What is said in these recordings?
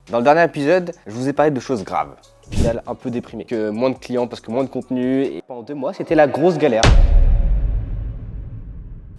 Dans le dernier épisode, je vous ai parlé de choses graves. Au final, un peu déprimé. Que moins de clients parce que moins de contenu. Et pendant 2 mois, c'était la grosse galère.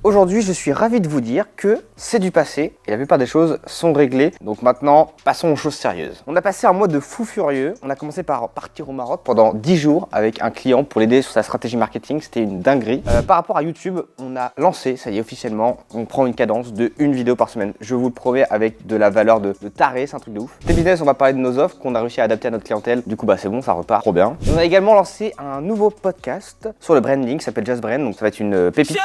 Aujourd'hui, je suis ravi de vous dire que c'est du passé et la plupart des choses sont réglées. Donc maintenant, passons aux choses sérieuses. On a passé un mois de fou furieux. On a commencé par partir au Maroc pendant 10 jours avec un client pour l'aider sur sa stratégie marketing. C'était une dinguerie. Par rapport à YouTube, on a lancé, ça y est officiellement, on prend une cadence de 1 vidéo par semaine. Je vous le promets avec de la valeur de taré, c'est un truc de ouf. Côté business, on va parler de nos offres qu'on a réussi à adapter à notre clientèle. Du coup, c'est bon, ça repart trop bien. Et on a également lancé un nouveau podcast sur le branding qui s'appelle Just Brand. Donc ça va être une pépite.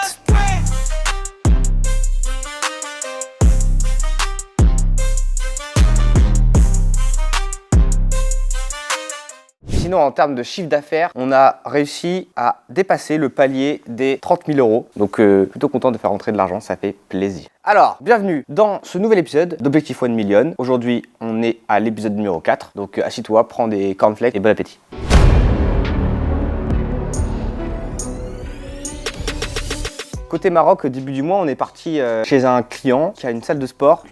Sinon, en termes de chiffre d'affaires, on a réussi à dépasser le palier des 30 000 euros. Donc, plutôt content de faire rentrer de l'argent, ça fait plaisir. Alors, bienvenue dans ce nouvel épisode d'Objectif 1 Million. Aujourd'hui, on est à l'épisode numéro 4. Donc, assis-toi, prends des cornflakes et bon appétit. Côté Maroc, au début du mois, on est parti chez un client qui a une salle de sport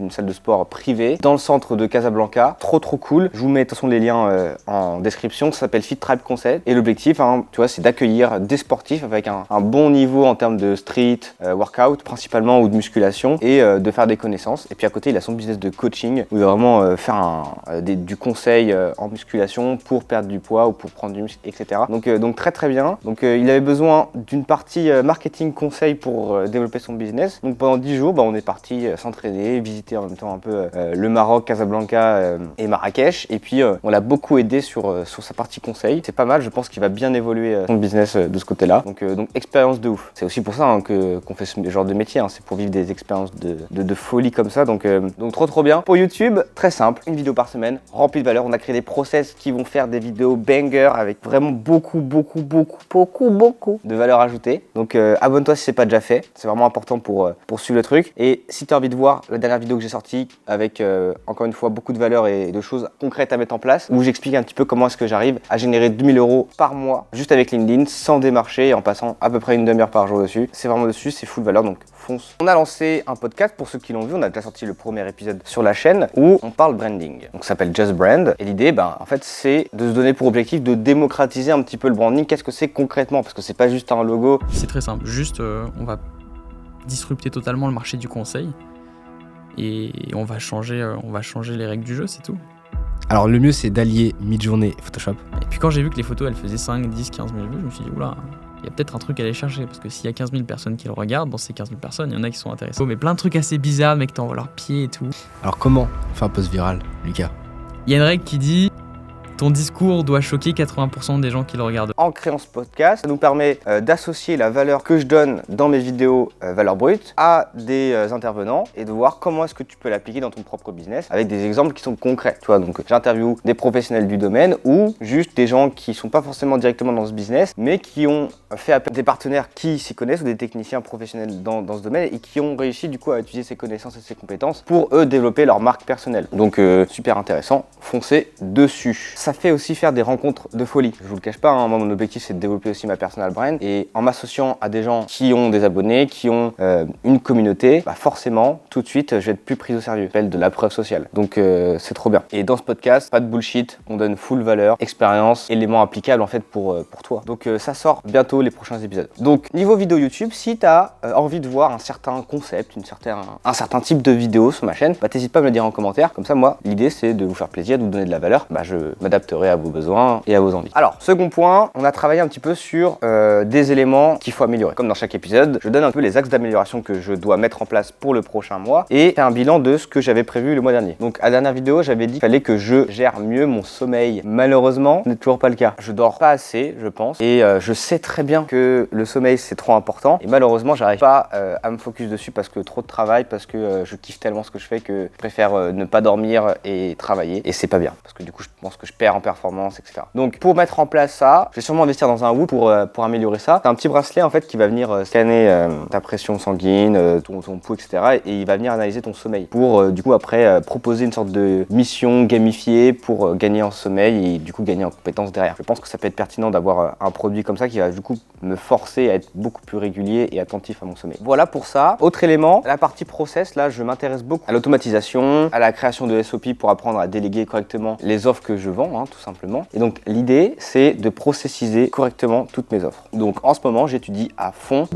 privée dans le centre de Casablanca. Trop cool. Je vous mets de toute façon les liens en description. Ça s'appelle Fit Tribe Concept. Et l'objectif, tu vois, c'est d'accueillir des sportifs avec un bon niveau en termes de street workout principalement ou de musculation et de faire des connaissances. Et puis à côté, il a son business de coaching où il va vraiment faire du conseil en musculation pour perdre du poids ou pour prendre du muscle, etc. Donc très bien. Donc il avait besoin d'une partie marketing conseil pour développer son business. Donc pendant 10 jours, on est parti s'entraîner, visiter en même temps un peu le Maroc, Casablanca et Marrakech. Et puis on l'a beaucoup aidé sur sa partie conseil. C'est pas mal, je pense qu'il va bien évoluer son business de ce côté-là. Donc expérience de ouf. C'est aussi pour ça qu'on fait ce genre de métier. C'est pour vivre des expériences de folie comme ça. Donc trop bien. Pour YouTube, très simple, une vidéo par semaine, remplie de valeur. On a créé des process qui vont faire des vidéos banger avec vraiment beaucoup de valeur ajoutée. Donc abonne-toi si c'est pas déjà fait, c'est vraiment important pour suivre le truc. Et si tu as envie de voir la dernière vidéo que j'ai sortie avec encore une fois beaucoup de valeur et de choses concrètes à mettre en place, où j'explique un petit peu comment est-ce que j'arrive à générer 2000 euros par mois juste avec LinkedIn sans démarcher et en passant à peu près une demi-heure par jour dessus. C'est vraiment dessus, c'est full valeur, donc fonce. On a lancé un podcast pour ceux qui l'ont vu, on a déjà sorti le premier épisode sur la chaîne où on parle branding. Donc ça s'appelle Just Brand et l'idée en fait c'est de se donner pour objectif de démocratiser un petit peu le branding. Qu'est-ce que c'est concrètement? Parce que c'est pas juste un logo. C'est très simple, juste on va disrupter totalement le marché du conseil et on va changer les règles du jeu, c'est tout. Alors le mieux c'est d'allier mid-journée et Photoshop. Et puis quand j'ai vu que les photos elles faisaient 5, 10, 15 000 vues, je me suis dit oula, il y a peut-être un truc à aller chercher parce que s'il y a 15 000 personnes qui le regardent, dans ces 15 000 personnes, il y en a qui sont intéressés. Mais plein de trucs assez bizarres, mec, t'envoies leurs pieds et tout. Alors comment on fait un post viral, Lucas? Il y a une règle qui dit ton discours doit choquer 80% des gens qui le regardent. En créant ce podcast, ça nous permet d'associer la valeur que je donne dans mes vidéos, valeur brute, à des intervenants et de voir comment est-ce que tu peux l'appliquer dans ton propre business avec des exemples qui sont concrets. Tu vois, donc j'interviewe des professionnels du domaine ou juste des gens qui sont pas forcément directement dans ce business, mais qui ont fait appel à des partenaires qui s'y connaissent ou des techniciens professionnels dans ce domaine et qui ont réussi du coup à utiliser ces connaissances et ces compétences pour eux développer leur marque personnelle. Donc super intéressant, foncez dessus. Ça fait aussi faire des rencontres de folie. Je vous le cache pas, moi mon objectif c'est de développer aussi ma personal brand et en m'associant à des gens qui ont des abonnés, qui ont une communauté, forcément tout de suite je vais être plus pris au sérieux. Ça s'appelle de la preuve sociale. Donc c'est trop bien. Et dans ce podcast, pas de bullshit, on donne full valeur, expérience, éléments applicables en fait pour toi. Donc ça sort bientôt les prochains épisodes. Donc niveau vidéo YouTube, si tu as envie de voir un certain concept, un certain type de vidéo sur ma chaîne, t'hésites pas à me le dire en commentaire. Comme ça moi, l'idée c'est de vous faire plaisir, de vous donner de la valeur. Je m'adapterai à vos besoins et à vos envies. Alors, second point, on a travaillé un petit peu sur des éléments qu'il faut améliorer. Comme dans chaque épisode, je donne un peu les axes d'amélioration que je dois mettre en place pour le prochain mois et faire un bilan de ce que j'avais prévu le mois dernier. Donc, à la dernière vidéo, j'avais dit qu'il fallait que je gère mieux mon sommeil. Malheureusement, ce n'est toujours pas le cas. Je dors pas assez, je pense, et je sais très bien que le sommeil, c'est trop important. Et malheureusement, j'arrive pas à me focus dessus parce que trop de travail, parce que je kiffe tellement ce que je fais que je préfère ne pas dormir et travailler. Et c'est pas bien, parce que du coup, je pense que je perds perds en performance, etc. Donc pour mettre en place ça, je vais sûrement investir dans un Whoop pour améliorer ça. C'est un petit bracelet en fait qui va venir scanner ta pression sanguine, ton pouls, etc. Et il va venir analyser ton sommeil pour du coup après proposer une sorte de mission gamifiée pour gagner en sommeil et du coup gagner en compétences derrière. Je pense que ça peut être pertinent d'avoir un produit comme ça qui va du coup me forcer à être beaucoup plus régulier et attentif à mon sommeil. Voilà pour ça. Autre élément, la partie process, là je m'intéresse beaucoup à l'automatisation, à la création de SOP pour apprendre à déléguer correctement les offres que je vends, hein, tout simplement. Et donc l'idée c'est de processiser correctement toutes mes offres. Donc en ce moment j'étudie à fond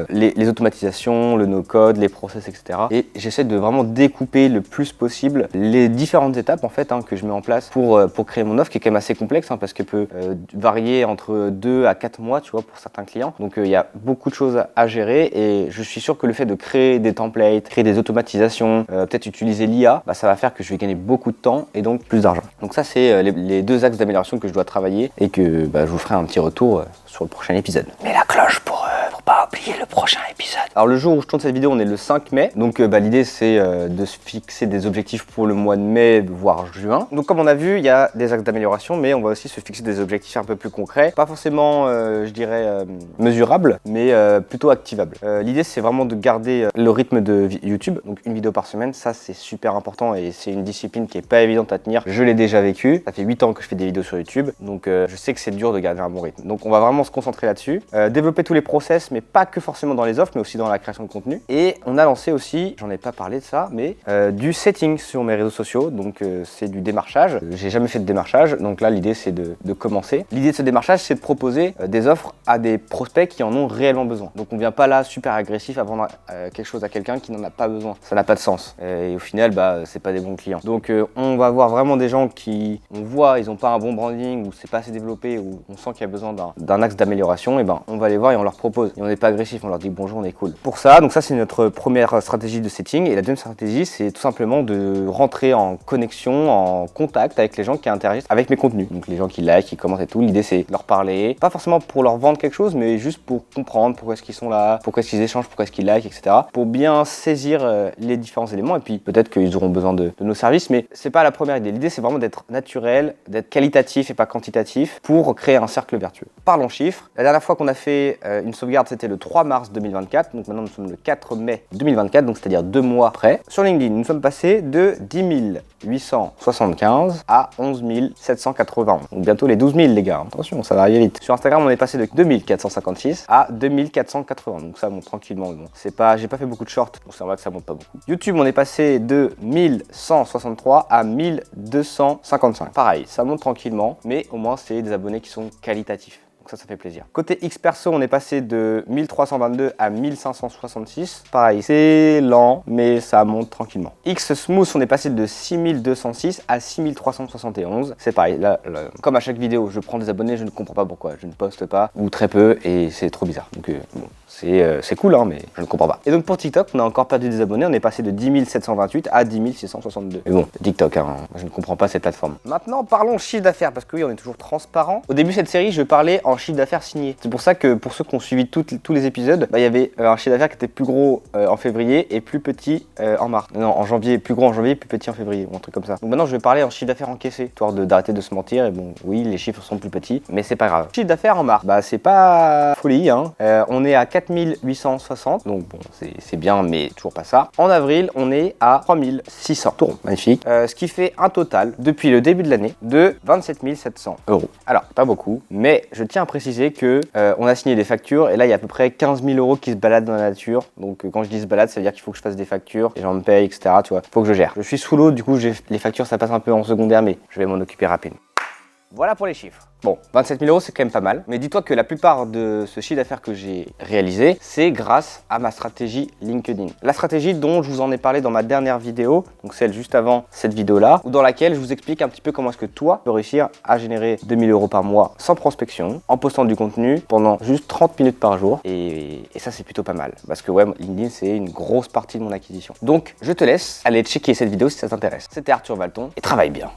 les automatisations, le no-code, les process, etc. Et j'essaie de vraiment découper le plus possible les différentes étapes en fait que je mets en place pour créer mon offre qui est quand même assez complexe parce qu'elle peut varier entre 2 à 4 mois, tu vois, pour certains clients. Donc il y a beaucoup de choses à gérer et je suis sûr que le fait de créer des templates, créer des automatisations, peut-être utiliser l'IA, ça va faire que je vais gagner beaucoup de temps et donc plus d'argent. Donc ça c'est les deux axes d'amélioration que je dois travailler et que je vous ferai un petit retour sur le prochain épisode. Mets la cloche pour pas oublier le prochain épisode. Alors le jour où je tourne cette vidéo, on est le 5 mai. Donc l'idée c'est de se fixer des objectifs pour le mois de mai, voire juin. Donc comme on a vu, il y a des axes d'amélioration, mais on va aussi se fixer des objectifs un peu plus concrets. Pas forcément, je dirais, mesurables, mais plutôt activables. L'idée c'est vraiment de garder le rythme de YouTube. Donc une vidéo par semaine, ça c'est super important et c'est une discipline qui est pas évidente à tenir. Je l'ai déjà vécu. Ça fait 8 ans que je fais des vidéos sur YouTube. Donc je sais que c'est dur de garder un bon rythme. Donc on va vraiment se concentrer là-dessus. Développer tous les process, mais pas que forcément dans les offres, mais aussi dans la création de contenu. Et on a lancé aussi, j'en ai pas parlé de ça, mais du setting sur mes réseaux sociaux. Donc c'est du démarchage. J'ai jamais fait de démarchage, donc là l'idée c'est de commencer. L'idée de ce démarchage c'est de proposer des offres à des prospects qui en ont réellement besoin. Donc on vient pas là super agressif à vendre quelque chose à quelqu'un qui n'en a pas besoin. Ça n'a pas de sens. Et au final c'est pas des bons clients. Donc on va voir vraiment des gens qui, on voit, ils ont pas un bon branding ou c'est pas assez développé ou on sent qu'il y a besoin d'un axe d'amélioration, et on va les voir et on leur propose. Et on n'est pas agressif, on leur dit bonjour, on est cool. Pour ça, donc ça c'est notre première stratégie de setting. Et la deuxième stratégie c'est tout simplement de rentrer en connexion, en contact avec les gens qui interagissent avec mes contenus. Donc les gens qui like, qui commentent et tout. L'idée c'est de leur parler, pas forcément pour leur vendre quelque chose, mais juste pour comprendre pourquoi est-ce qu'ils sont là, pourquoi est-ce qu'ils échangent, pourquoi est-ce qu'ils like, etc. Pour bien saisir les différents éléments. Et puis peut-être qu'ils auront besoin de nos services, mais c'est pas la première idée. L'idée c'est vraiment d'être naturel, d'être qualitatif et pas quantitatif pour créer un cercle vertueux. Parlons chiffres. La dernière fois qu'on a fait une sauvegarde, c'était le 3 mars 2024. Donc maintenant nous sommes le 4 mai 2024, donc c'est-à-dire 2 mois après. Sur LinkedIn, nous sommes passés de 10 875 à 11 791. Donc bientôt les 12 000 les gars, attention, ça va arriver vite. Sur Instagram, on est passé de 2456 à 2480. Donc ça monte tranquillement. Bon, c'est pas, j'ai pas fait beaucoup de shorts, donc c'est vrai que ça monte pas beaucoup. YouTube, on est passé de 1163 à 1255. Pareil, ça monte tranquillement, mais au moins c'est des abonnés qui sont qualitatifs. Ça fait plaisir. Côté X perso, on est passé de 1322 à 1566. Pareil, c'est lent, mais ça monte tranquillement. X smooth, on est passé de 6206 à 6371. C'est pareil, là, comme à chaque vidéo, je prends des abonnés, je ne comprends pas pourquoi. Je ne poste pas, ou très peu, et c'est trop bizarre. Donc bon, c'est cool, hein, mais je ne comprends pas. Et donc pour TikTok, on a encore perdu des abonnés, on est passé de 10 728 à 10 662. Mais bon, TikTok, hein, je ne comprends pas cette plateforme. Maintenant, parlons chiffre d'affaires, parce que oui, on est toujours transparent. Au début de cette série, je parlais en chiffre d'affaires signé. C'est pour ça que pour ceux qui ont suivi tous les épisodes, il y avait un chiffre d'affaires qui était plus gros en février et plus petit en mars. Non, en janvier, plus gros en janvier, plus petit en février, ou un truc comme ça. Donc maintenant, je vais parler en chiffre d'affaires encaissé, histoire d'arrêter de se mentir. Et bon, oui, les chiffres sont plus petits, mais c'est pas grave. Chiffre d'affaires en mars, c'est pas folie, hein. On est à 4860, donc bon, c'est bien, mais toujours pas ça. En avril, on est à 3600. Tour, magnifique. Ce qui fait un total, depuis le début de l'année, de 27 700 €. Alors, pas beaucoup, mais je tiens à préciser que on a signé des factures et là il y a à peu près 15 000 € qui se baladent dans la nature. Donc quand je dis se balade, ça veut dire qu'il faut que je fasse des factures, les gens me payent, etc. Tu vois, faut que je gère. Je suis sous l'eau, du coup les factures ça passe un peu en secondaire, mais je vais m'en occuper rapidement. Voilà pour les chiffres. Bon, 27 000 € c'est quand même pas mal, mais dis-toi que la plupart de ce chiffre d'affaires que j'ai réalisé, c'est grâce à ma stratégie LinkedIn. La stratégie dont je vous en ai parlé dans ma dernière vidéo, donc celle juste avant cette vidéo-là, ou dans laquelle je vous explique un petit peu comment est-ce que toi peux réussir à générer 2 000 € par mois sans prospection, en postant du contenu pendant juste 30 minutes par jour, et ça c'est plutôt pas mal, parce que ouais, LinkedIn c'est une grosse partie de mon acquisition. Donc je te laisse aller checker cette vidéo si ça t'intéresse. C'était Arthur Valton, et travaille bien.